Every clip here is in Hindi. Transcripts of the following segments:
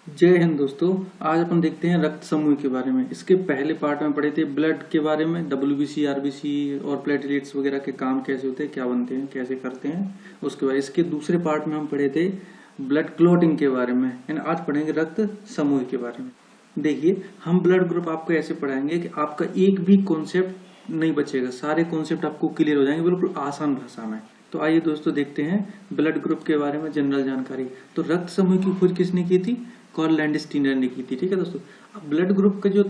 जय हिंद दोस्तों। आज अपन देखते हैं रक्त समूह के बारे में। इसके पहले पार्ट में पढ़े थे ब्लड के बारे में, डब्ल्यूबीसी, आरबीसी और प्लेटलेट्स वगैरह के काम कैसे होते हैं, क्या बनते हैं, कैसे करते हैं। उसके बाद इसके दूसरे पार्ट में हम पढ़े थे ब्लड क्लॉटिंग के बारे में। एंड आज पढ़ेंगे रक्त समूह के बारे में। देखिए, हम ब्लड ग्रुप आपको ऐसे पढ़ाएंगे कि आपका एक भी कॉन्सेप्ट नहीं बचेगा, सारे कॉन्सेप्ट आपको क्लियर हो जाएंगे बिल्कुल आसान भाषा में। तो आइए दोस्तों देखते हैं ब्लड ग्रुप के बारे में जनरल जानकारी। तो रक्त समूह की खोज किसने की थी? कार्ल लैंडस्टीनर ने की थी। ठीक है दोस्तों। अब ब्लड ग्रुप का जो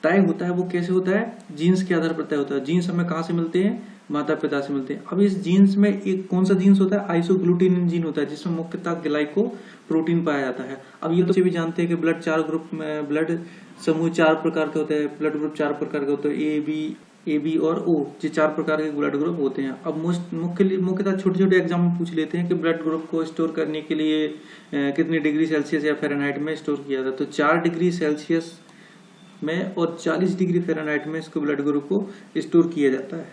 तय होता है वो कैसे होता है? जीन्स के आधार पर तय होता है। जीन्स हमें कहाँ से मिलते हैं? माता पिता से मिलते हैं। अब इस जीन्स में एक कौन सा जीन्स होता है? आइसोग्लूटिनिन जीन होता है, जिसमें मुख्यतः ग्लाइको प्रोटीन पाया जाता है। अब ये तो भी जानते हैं कि ब्लड चार ग्रुप में, ब्लड समूह चार प्रकार के होते हैं, ब्लड ग्रुप चार प्रकार के होते हैं, ए बी और ओ, ये चार प्रकार के ब्लड ग्रुप होते हैं। अब मुख्यतः छोटे छोटे एग्जाम पूछ लेते हैं कि ब्लड ग्रुप को स्टोर करने के लिए कितनी डिग्री सेल्सियस या फ़ारेनहाइट में स्टोर किया जाता है। तो 4 डिग्री सेल्सियस में और 40 डिग्री फ़ारेनहाइट में इसको ब्लड ग्रुप को स्टोर किया जाता है।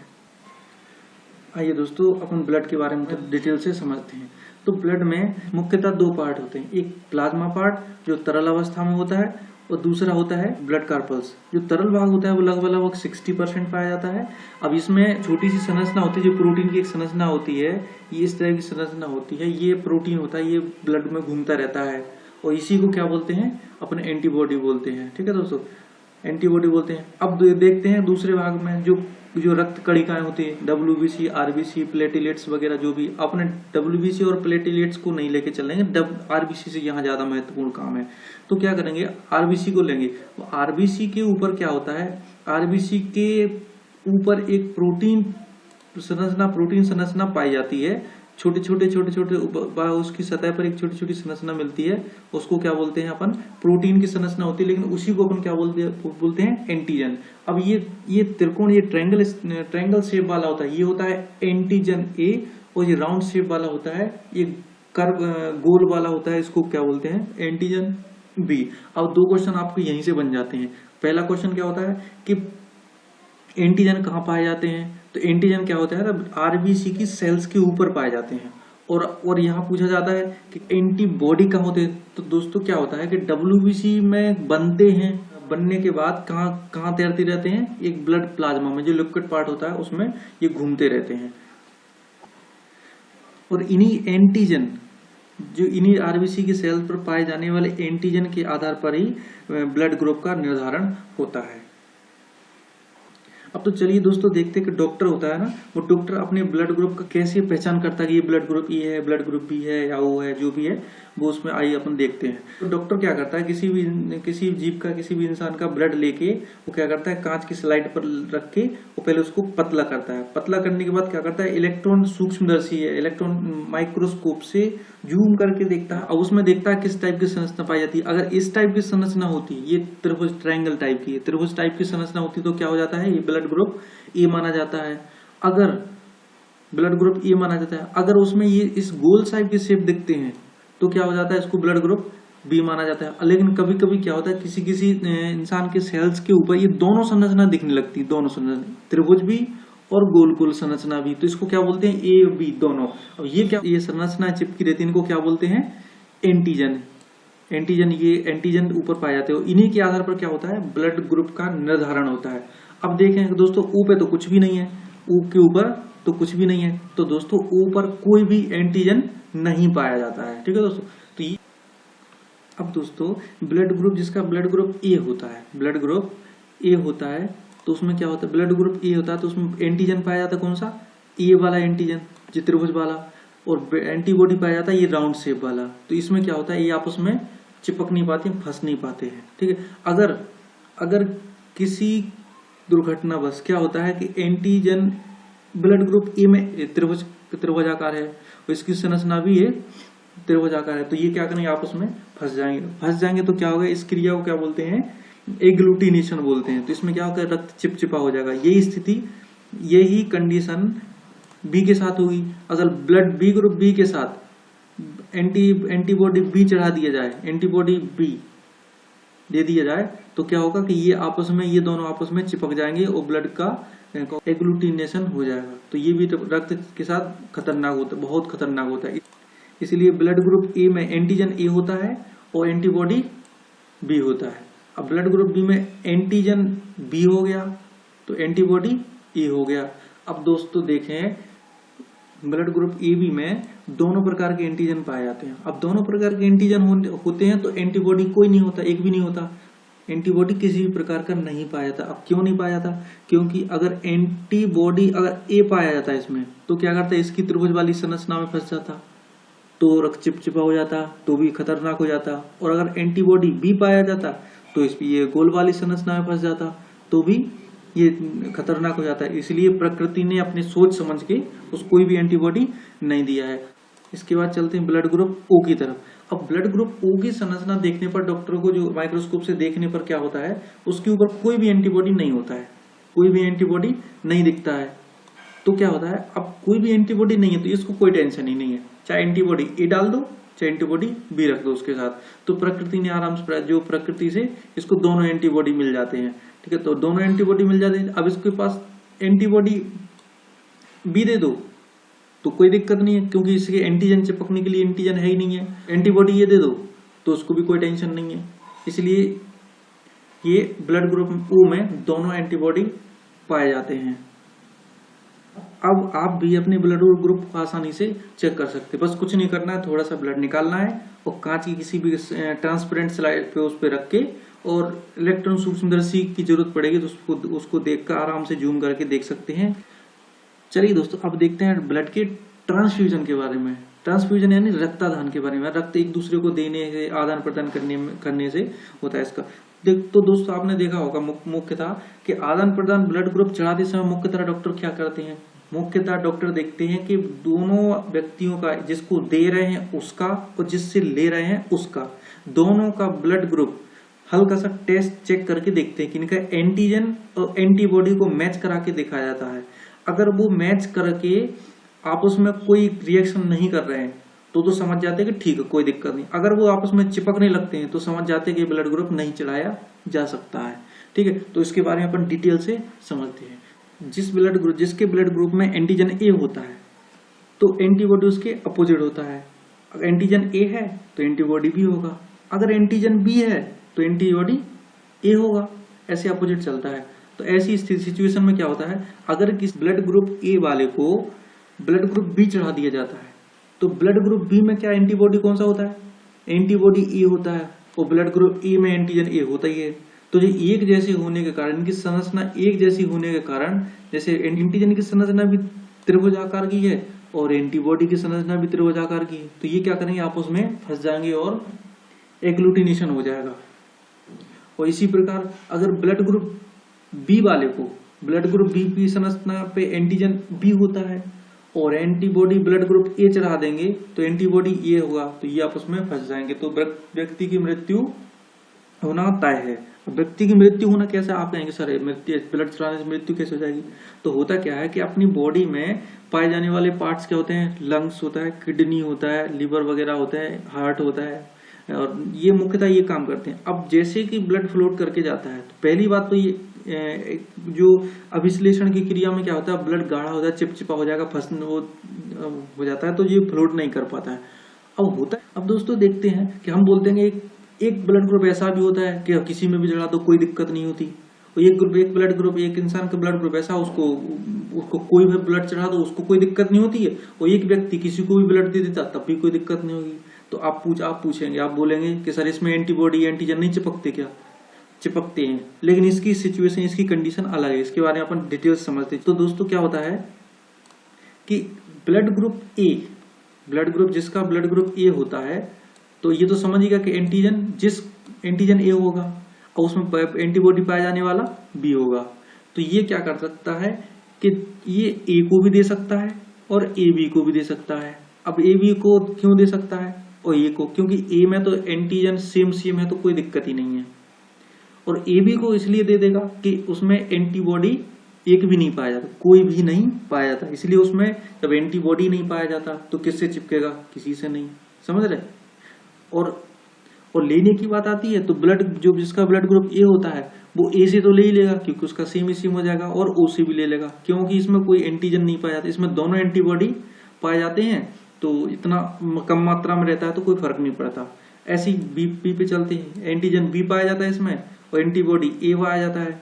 आइए दोस्तों अपन ब्लड के बारे में तो डिटेल से समझते हैं। तो ब्लड में मुख्यतः दो पार्ट होते हैं, एक प्लाज्मा पार्ट जो तरल अवस्था में होता है और दूसरा होता है ब्लड कार्पल्स। जो तरल भाग होता है वो लगभग 60% पाया जाता है। अब इसमें छोटी सी संरचना होती है, जो प्रोटीन की एक संरचना होती है, ये इस तरह की संरचना होती है। ये प्रोटीन होता है, ये ब्लड में घूमता रहता है और इसी को क्या बोलते हैं? अपने एंटीबॉडी बोलते हैं। ठीक है दोस्तों, एंटीबॉडी बोलते हैं। अब देखते हैं दूसरे भाग में जो रक्त कणिकाएं होती है, डब्ल्यूबीसी, आरबीसी, प्लेटलेट्स वगैरह। जो भी अपने डब्ल्यूबीसी और प्लेटलेट्स को नहीं लेके चलेंगे, आरबीसी से यहाँ ज्यादा महत्वपूर्ण काम है। तो क्या करेंगे? आरबीसी को लेंगे। आरबीसी के ऊपर क्या होता है? आरबीसी के ऊपर एक प्रोटीन संरचना पाई जाती है। छोटे छोटे उसकी सतह पर एक छोटी छोटी संरचना मिलती है, उसको क्या बोलते हैं अपन? प्रोटीन की संरचना होती है, लेकिन उसी को अपन क्या बोलते हैं? एंटीजन। अब ये त्रिकोण, ये ट्रायंगल शेप वाला होता है, ये होता है एंटीजन ए। और ये राउंड शेप वाला होता है, ये कर्व गोल वाला होता है, इसको क्या बोलते हैं? Antigen B. अब दो क्वेश्चन आपको यहीं से बन जाते हैं। पहला क्वेश्चन क्या होता है कि एंटीजन कहाँ पाए जाते हैं? तो एंटीजन क्या होता है? आरबीसी की सेल्स के ऊपर पाए जाते हैं। और यहाँ पूछा जाता है कि एंटीबॉडी कहाँ होते हैं? तो दोस्तों क्या होता है कि डब्ल्यूबीसी में बनते हैं, बनने के बाद कहाँ तैरते रहते हैं? एक ब्लड प्लाज्मा में, जो लिक्विड पार्ट होता है उसमें ये घूमते रहते हैं। और इन्हीं आरबीसी की सेल पर पाए जाने वाले एंटीजन के आधार पर ही ब्लड ग्रुप का निर्धारण होता है। अब तो चलिए दोस्तों देखते हैं कि डॉक्टर होता है ना, वो डॉक्टर अपने ब्लड ग्रुप का कैसे पहचान करता है कि ये ब्लड ग्रुप ए है, ब्लड ग्रुप बी है या ओ है, जो भी है वो उसमें आइए अपन देखते हैं। तो डॉक्टर क्या करता है? किसी जीव का, किसी भी इंसान का ब्लड लेके वो क्या करता है? कांच की स्लाइड पर रख के वो पहले उसको पतला करता है। पतला करने के बाद क्या करता है? इलेक्ट्रॉन सूक्ष्मदर्शी है, इलेक्ट्रॉन माइक्रोस्कोप से जूम करके देखता है। अब उसमें देखता है किस टाइप की संरचना पाई जाती है। अगर इस टाइप की संरचना होती है, ये त्रिभुज, ट्रायंगल टाइप की, त्रिभुज टाइप की संरचना होती तो क्या हो जाता है? ये ब्लड ग्रुप ए माना जाता है। अगर ब्लड ग्रुप ए माना जाता है, अगर उसमें ये इस गोल टाइप की शेप दिखते हैं तो क्या हो जाता है? इसको ब्लड ग्रुप बी माना जाता है। लेकिन कभी कभी क्या होता है, किसी इंसान के सेल्स के ऊपर ये दोनों संरचना दिखने लगती है, दोनों संरचना, त्रिभुज भी और गोल संरचना भी। तो इसको क्या बोलते हैं? ए और बी दोनों। अब ये संरचना चिपकी रहती है, इनको क्या बोलते हैं? एंटीजन। ये एंटीजन ऊपर पाए जाते हैं। इन्हीं के आधार पर क्या होता है? ब्लड ग्रुप का निर्धारण होता है। अब देखें दोस्तों, ओ पे तो कुछ भी नहीं है, ओ के ऊपर तो कुछ भी नहीं है, तो दोस्तों ओ पर कोई भी एंटीजन नहीं पाया जाता है। ठीक है दोस्तों। तो अब दोस्तों ब्लड ग्रुप, जिसका ब्लड ग्रुप ए होता है, ब्लड ग्रुप ए होता है, तो उसमें क्या होता है? ब्लड ग्रुप ए होता है तो उसमें एंटीजन पाया जाता है। कौन सा? ए वाला एंटीजन, जो त्रिभुज वाला। और एंटीबॉडी पाया जाता है ये राउंड शेप वाला। तो इसमें क्या होता है? ये आपस में चिपक नहीं पाते, फंस नहीं पाते हैं। ठीक है। अगर किसी दुर्घटनावश क्या होता है कि एंटीजन ब्लड ग्रुप ए में त्रिभुजाकार है और इसकी संरचना भी है त्रिभुजाकार है, तो ये क्या करेंगे? आपस में फंस जाएंगे। तो क्या होगा? इस क्रिया को क्या बोलते हैं? एग्लूटिनेशन बोलते हैं। तो इसमें क्या होगा? रक्त चिपचिपा हो जाएगा। यही स्थिति, यही कंडीशन बी के साथ होगी। अगर ब्लड बी ग्रुप बी के साथ एंटीबॉडी बी चढ़ा दिया जाए, एंटीबॉडी बी दे दिया जाए, तो क्या होगा कि ये दोनों आपस में चिपक जाएंगे और ब्लड का एग्लूटिनेशन हो जाएगा। तो ये भी रक्त के साथ खतरनाक होता है, बहुत खतरनाक होता है। इसलिए ब्लड ग्रुप ए में एंटीजन ए होता है और एंटीबॉडी बी होता है। अब ब्लड ग्रुप बी में एंटीजन बी हो गया तो एंटीबॉडी ए हो गया। अब दोस्तों देखें ब्लड ग्रुप ए बी में दोनों प्रकार के एंटीजन पाए जाते हैं। अब दोनों प्रकार के एंटीजन होते हैं तो एंटीबॉडी कोई नहीं होता, एक भी नहीं होता, एंटीबॉडी किसी भी प्रकार का नहीं पाया जाता। अब क्यों नहीं पाया जाता? क्योंकि अगर एंटीबॉडी अगर ए पाया जाता है इसमें तो क्या करता है, इसकी त्रिभुज वाली संरचना में फंस जाता तो रक्त चिपचिपा हो जाता तो भी खतरनाक हो जाता, और अगर एंटीबॉडी बी पाया जाता तो इसमें ये गोल वाली संरचना में फंस जाता तो भी ये खतरनाक हो जाता है। इसलिए प्रकृति ने अपने सोच समझ के उस कोई भी एंटीबॉडी नहीं दिया है। इसके बाद चलते हैं ब्लड ग्रुप ओ की तरफ। अब ब्लड ग्रुप ओ की संरचना देखने पर डॉक्टर को जो माइक्रोस्कोप से देखने पर क्या होता है, उसके ऊपर कोई भी एंटीबॉडी नहीं होता है, कोई भी एंटीबॉडी नहीं दिखता है। तो क्या होता है, अब कोई भी एंटीबॉडी नहीं है तो इसको कोई टेंशन ही नहीं है, चाहे एंटीबॉडी ए डाल दो चाहे एंटीबॉडी बी रख दो उसके साथ, तो प्रकृति ने आराम से जो प्रकृति से इसको दोनों एंटीबॉडी मिल जाते हैं। ठीक है, तो दोनों एंटीबॉडी मिल जाते हैं। अब इसके पास एंटीबॉडी बी दे दो तो कोई दिक्कत नहीं है, क्योंकि इसके एंटीजन चिपकने के लिए एंटीजन है ही नहीं है। एंटीबॉडी ये दे दो तो उसको भी कोई टेंशन नहीं है। इसलिए ये ब्लड ग्रुप ओ में दोनों एंटीबॉडी पाए जाते हैं। अब आप भी अपने ब्लड ग्रुप को आसानी से चेक कर सकते हैं। बस कुछ नहीं करना है, थोड़ा सा ब्लड निकालना है और कांच की किसी भी ट्रांसपेरेंट स्लाइड पे उस पे रख के, और इलेक्ट्रॉन सूक्ष्मदर्शी की जरूरत पड़ेगी तो उसको देखकर आराम से जूम करके देख सकते हैं। चलिए दोस्तों, अब देखते हैं ब्लड के ट्रांसफ्यूजन के बारे में। ट्रांसफ्यूजन यानी रक्तादान के बारे में। रक्त एक दूसरे को देने से, आदान प्रदान करने से होता है इसका। तो दोस्तों आपने देखा होगा मुख्यतः कि आदान प्रदान ब्लड ग्रुप चढ़ाते समय मुख्यतः डॉक्टर क्या करते हैं, मुख्यतः डॉक्टर देखते हैं कि दोनों व्यक्तियों का, जिसको दे रहे हैं उसका और जिससे ले रहे हैं उसका, दोनों का ब्लड ग्रुप हल्का सा टेस्ट चेक करके देखते हैं कि इनका एंटीजन और एंटीबॉडी को मैच करा के देखा जाता है। अगर वो मैच करके आपस में कोई रिएक्शन नहीं कर रहे हैं तो समझ जाते हैं कि ठीक है, कोई दिक्कत नहीं। अगर वो आपस में चिपकने लगते हैं तो समझ जाते हैं कि ब्लड ग्रुप नहीं चढ़ाया जा सकता है। ठीक है, तो इसके बारे में अपन डिटेल से समझते हैं। जिसके ब्लड ग्रुप में एंटीजन ए होता है तो एंटीबॉडी उसके अपोजिट होता है। अगर एंटीजन ए है तो एंटीबॉडी बी होगा, अगर एंटीजन बी है तो एंटीबॉडी ए होगा, ऐसे अपोजिट चलता है। तो ऐसी सिचुएशन में क्या होता है, अगर किसी ब्लड ग्रुप ए वाले को ब्लड ग्रुप बी चढ़ा दिया जाता है तो ब्लड ग्रुप बी में क्या एंटीबॉडी कौन सा होता है, एंटीबॉडी ए होता है, और ब्लड ग्रुप ए में एंटीजन ए होता ही है। तो ये एक जैसे होने के कारण, इनकी संरचना एक जैसी होने के कारण, जैसे एंटीजन की संरचना भी त्रिभुजाकार की है और एंटीबॉडी की संरचना भी त्रिभुजाकार की है, तो ये क्या करेंगे, आपस में फंस जाएंगे और एग्लूटिनेशन हो जाएगा। और इसी प्रकार अगर ब्लड ग्रुप बी वाले को ब्लड ग्रुप बी की संरचना पे एंटीजन बी होता है और एंटीबॉडी ब्लड ग्रुप ए चढ़ा देंगे तो एंटीबॉडी ए होगा, तो ये आपस में फंस जाएंगे, तो व्यक्ति की मृत्यु होना तय है। व्यक्ति की मृत्यु होना कैसे, आप कहेंगे सर ब्लड चढ़ाने से मृत्यु कैसे हो जाएगी? तो होता क्या है कि अपनी बॉडी में पाए जाने वाले पार्ट्स क्या होते हैं, लंग्स होता है, किडनी होता है, लिवर वगैरह होता है, हार्ट होता है, और ये मुख्यतः ये काम करते हैं। अब जैसे कि ब्लड फ्लोट करके जाता है तो पहली बात तो ये जो अभिश्लेषण की क्रिया में क्या होता है, ब्लड गाढ़ा हो जाता है, चिपचिपा हो जाएगा, वो हो जाता है, तो ये फ्लोट नहीं कर पाता है। अब होता है, अब दोस्तों देखते हैं कि हम बोलते हैं एक ब्लड ग्रुप ऐसा भी होता है कि किसी में भी चढ़ा दो कोई दिक्कत नहीं होती, और एक ब्लड ग्रुप, एक इंसान का ब्लड ग्रुप ऐसा, उसको कोई भी ब्लड चढ़ा दो उसको कोई दिक्कत नहीं होती है, और एक व्यक्ति किसी को भी ब्लड दे देता तब भी कोई दिक्कत नहीं होगी। तो आप पूछेंगे, आप बोलेंगे कि सर इसमें एंटीबॉडी एंटीजन नहीं चिपकते क्या? चिपकते हैं, लेकिन इसकी सिचुएशन, इसकी कंडीशन अलग है, इसके बारे में अपन डिटेल समझते हैं। तो दोस्तों क्या होता है कि blood group A, blood group जिसका ब्लड ग्रुप ए होता है, तो ये तो समझिएगा कि एंटीजन ए होगा और उसमें एंटीबॉडी पाया जाने वाला बी होगा। तो ये क्या कर सकता है कि ये ए को भी दे सकता है और ए बी को भी दे सकता है। अब ए बी को क्यों दे सकता है और ए को, क्योंकि ए में तो एंटीजन सेम है तो कोई दिक्कत ही नहीं है, और ए बी को इसलिए दे देगा कि उसमें एंटीबॉडी एक भी नहीं पाया जाता, कोई भी नहीं पाया जाता, इसलिए उसमें जब एंटीबॉडी नहीं पाया जाता तो किससे चिपकेगा, किसी से नहीं, समझ रहे। और लेने की बात आती है तो ब्लड जो जिसका ब्लड ग्रुप ए होता है वो ए से तो ले ही लेगा क्योंकि उसका सेम ही सेम हो जाएगा, और ओ से भी ले लेगा क्योंकि इसमें कोई एंटीजन नहीं पाया जाता, इसमें दोनों एंटीबॉडी पाए जाते हैं, तो इतना कम मात्रा में रहता है तो कोई फर्क नहीं पड़ता। ऐसी बी पे चलते हैं, एंटीजन बी पाया जाता है इसमें और एंटीबॉडी ए पाया जाता है।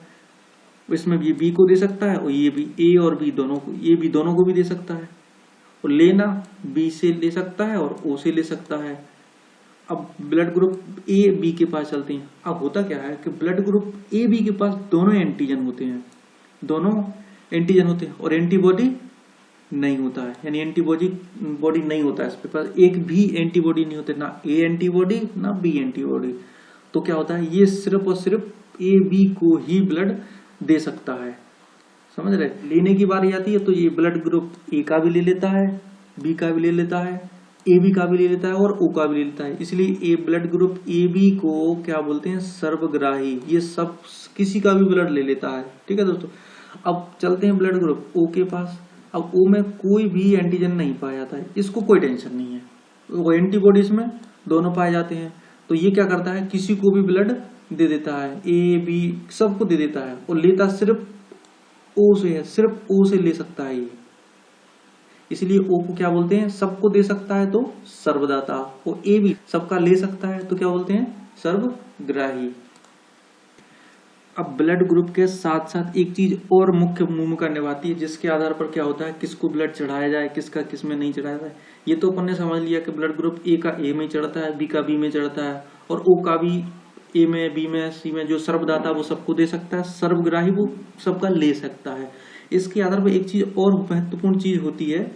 इसमें ये बी को दे सकता है और ये भी ए और बी दोनों को, ये भी दोनों को भी दे सकता है। और लेना बी से ले सकता है और ओ से ले सकता है। अब ब्लड ग्रुप ए बी के पास चलते हैं। अब होता क्या है कि ब्लड ग्रुप ए बी के पास दोनों एंटीजन होते हैं, दोनों एंटीजन होते हैं और एंटीबॉडी नहीं होता है, यानी बॉडी नहीं होता है इसके पास, एक भी एंटीबॉडी नहीं होते, ना ए एंटीबॉडी ना बी एंटीबॉडी। तो क्या होता है, ये सिर्फ और सिर्फ ए बी को ही ब्लड दे सकता है। समझ रहे, लेने की बारी आती है तो ये ब्लड ग्रुप ए का भी ले लेता है, बी का भी ले लेता है, ए बी का भी ले लेता है और ओ का भी ले लेता है। इसलिए ए ब्लड ग्रुप ए बी को क्या बोलते हैं, सर्वग्राही। ये सब किसी का भी ब्लड ले लेता है। ठीक है दोस्तों, अब चलते हैं ब्लड ग्रुप ओ के पास। अब ओ में कोई भी एंटीजन नहीं पाया जाता है, इसको कोई टेंशन नहीं है, वो एंटीबॉडीज में दोनों पाए जाते हैं। तो ये क्या करता है, किसी को भी ब्लड दे देता है, ए बी सबको दे देता है और लेता सिर्फ ओ से है, सिर्फ ओ से ले सकता है ये। इसलिए ओ को क्या बोलते हैं, सबको दे सकता है तो सर्वदाता। और ए भी सबका ले सकता है तो क्या बोलते हैं, सर्वग्राही। अब ब्लड ग्रुप के साथ साथ एक चीज और मुख्य भूमिका निभाती है, जिसके आधार पर क्या होता है किसको ब्लड चढ़ाया जाए, किसका किस में नहीं चढ़ाया जाए। ये तो अपन ने समझ लिया कि ब्लड ग्रुप ए का ए में चढ़ता है, बी का बी में चढ़ता है और ओ का भी ए में, बी में, सी में। जो सर्वदाता वो सबको दे सकता है, सर्वग्राही वो सबका ले सकता है। इसके आधार पर एक चीज और महत्वपूर्ण चीज होती है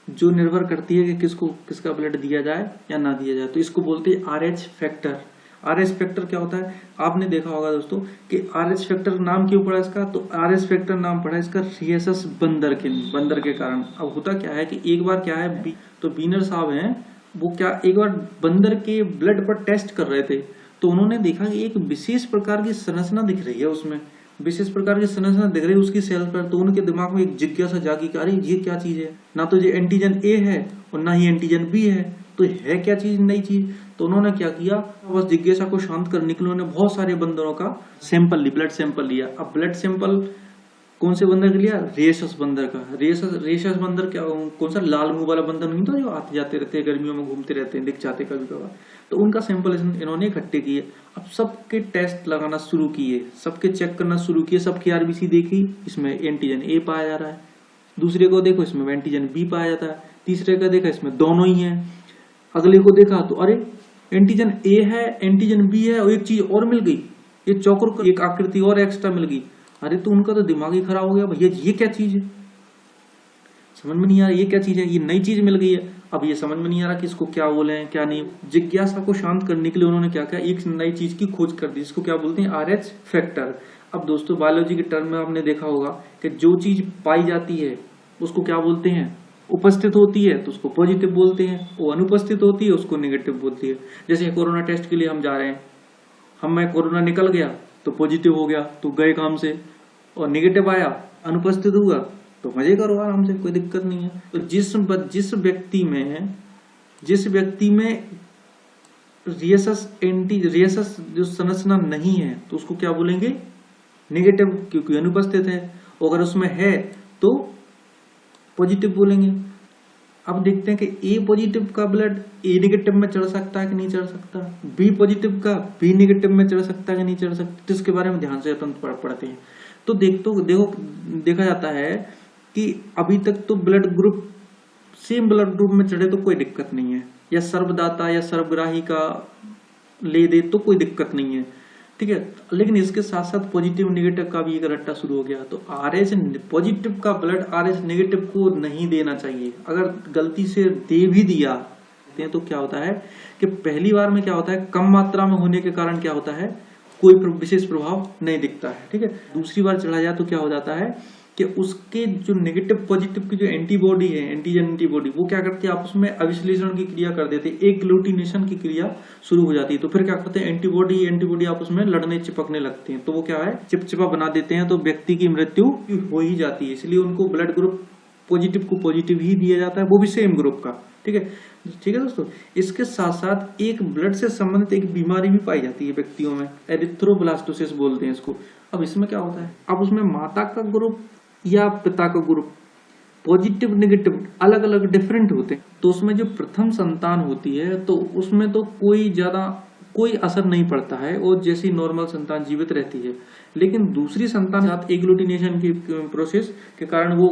जो निर्भर करती है कि किसको किसका ब्लड दिया जाए या ना दिया जाए। तो इसको बोलते हैं RH फैक्टर। RH फैक्टर क्या होता है, आपने देखा होगा दोस्तों कि RH फैक्टर नाम क्यों पड़ा इसका, तो RH फैक्टर नाम पड़ा इसका रियसस बंदर के कारण। अब होता क्या है कि एक बार क्या है, तो बीनर साहब हैं, वो क्या एक बार बंदर के ब्लड पर टेस्ट कर रहे थे, तो उन्होंने देखा कि एक विशेष प्रकार की संरचना दिख रही है, उसमें विशेष प्रकार की संरचना दिख रही है उसकी सेल पर। तो उनके दिमाग में एक जिज्ञासा जागी कि अरे ये क्या चीज है, ना तो ये एंटीजन ए है और ना ही एंटीजन बी है, तो है क्या चीज, नई चीज। तो उन्होंने क्या किया, बस जिज्ञासा को शांत करने के लिए उन्होंने बहुत सारे बंदरों का सैंपल लिया, ब्लड सैंपल लिया। अब ब्लड सैंपल कौन से बंदर का लिया, रेशस बंदर का। रेशस बंदर क्या, कौन सा लाल मुंह वाला बंदर नहीं था जो आते जाते रहते हैं, गर्मियों में घूमते रहते हैं, दिख जाते कभी कभार। तो उनका सैंपल इन्होंने इकट्ठे किए। अब सबके टेस्ट लगाना शुरू किए, सबके चेक करना शुरू किए, सबकी RBC देखी, इसमें एंटीजन ए पाया जा रहा है। दूसरे को देखो, इसमें एंटीजन बी पाया जाता है। तीसरे का देखा, इसमें दोनों ही है। अगले को देखा तो अरे एंटीजन ए है, एंटीजन बी है और एक चीज और मिल गई, ये चौकोर एक आकृति और एक्स्ट्रा मिल गई। अरे तो उनका तो दिमाग ही खराब हो गया, भैया ये क्या चीज है, समझ में नहीं आ रहा ये क्या चीज है, ये नई चीज मिल गई है। अब ये समझ में नहीं आ रहा कि इसको क्या बोले क्या नहीं। जिज्ञासा को शांत करने के लिए उन्होंने क्या किया, एक नई चीज की खोज कर दी, इसको क्या बोलते हैं, RH फैक्टर। अब दोस्तों बायोलॉजी के टर्म में आपने देखा होगा कि जो चीज पाई जाती है उसको क्या बोलते हैं, उपस्थित होती है तो उसको पॉजिटिव बोलते हैं, वो अनुपस्थित होती है उसको नेगेटिव बोलती है। जैसे कोरोना टेस्ट के लिए हम जा रहे हैं, हमें कोरोना निकल गया तो पॉजिटिव हो गया तो गए काम से, और नेगेटिव आया अनुपस्थित हुआ तो मजे करो आराम से, कोई दिक्कत नहीं है। तो जिस व्यक्ति में रियसस जो संरचना नहीं है तो उसको क्या बोलेंगे, नेगेटिव, क्योंकि अनुपस्थित है। अगर उसमें है तो पॉजिटिव बोलेंगे। अब देखते हैं कि ए पॉजिटिव का ब्लड ए नेगेटिव में चढ़ सकता है कि नहीं चढ़ सकता, बी पॉजिटिव का बी नेगेटिव में चढ़ सकता है कि नहीं चढ़ सकता, तो इसके बारे में ध्यान से अपन पढ़ते हैं। तो देखा जाता है कि अभी तक तो blood group same blood group में चढ़े तो कोई दिक्कत नहीं है, या सर्वदाता या सर्वग्राही का ले दे तो कोई दिक्कत नहीं है, ठीक है। लेकिन इसके साथ साथ पॉजिटिव नेगेटिव का भी एक रट्टा शुरू हो गया। तो RH पॉजिटिव का ब्लड RH नेगेटिव को नहीं देना चाहिए। अगर गलती से दे भी दिया तो क्या होता है कि पहली बार में क्या होता है, कम मात्रा में होने के कारण क्या होता है, कोई विशेष प्रभाव नहीं दिखता है, ठीक है। दूसरी बार चढ़ा जाए तो क्या हो जाता है कि उसके जो नेगेटिव पॉजिटिव की जो एंटीबॉडी है, एंटीजन एंटीबॉडी, वो क्या करते हैं आपस में अविश्लेषण की क्रिया कर देते हैं, एक ग्लूटिनेशन की क्रिया शुरू हो जाती है। तो फिर क्या करते हैं, एंटीबॉडी आपस में लड़ने चिपकने लगते हैं, तो वो क्या है, चिपचिपा बना देते हैं, तो व्यक्ति की मृत्यु हो ही जाती है। इसलिए उनको ब्लड ग्रुप पॉजिटिव को पॉजिटिव ही दिया जाता है, वो भी सेम ग्रुप का, ठीक है दोस्तों। इसके साथ साथ एक ब्लड से संबंधित एक बीमारी भी पाई जाती है व्यक्तियों में, एरिथ्रोब्लास्टोसिस बोलते हैं इसको। अब इसमें क्या होता है, अब उसमें माता का ग्रुप या पिता का ग्रुप, पॉजिटिव नेगेटिव अलग अलग डिफरेंट होते हैं। तो उसमें जो प्रथम संतान होती है तो उसमें तो कोई असर नहीं पड़ता है और जैसी नॉर्मल संतान जीवित रहती है। लेकिन दूसरी संतान के साथ एग्लूटिनेशन की प्रोसेस के कारण वो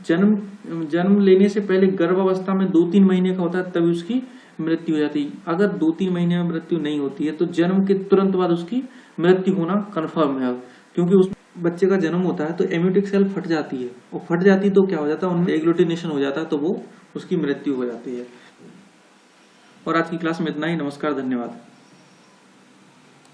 जन्म लेने से पहले गर्भावस्था में 2-3 महीने का होता है, तभी उसकी मृत्यु हो जाती है। अगर 2-3 महीने में मृत्यु नहीं होती है तो जन्म के तुरंत बाद उसकी मृत्यु होना कन्फर्म है, क्योंकि उस बच्चे का जन्म होता है तो एम्यूटिक सेल फट जाती है, और फट जाती तो क्या हो जाता है, उनमें एग्लूटिनेशन हो जाता है, तो वो उसकी मृत्यु हो जाती है। और आज की क्लास में इतना ही। नमस्कार, धन्यवाद।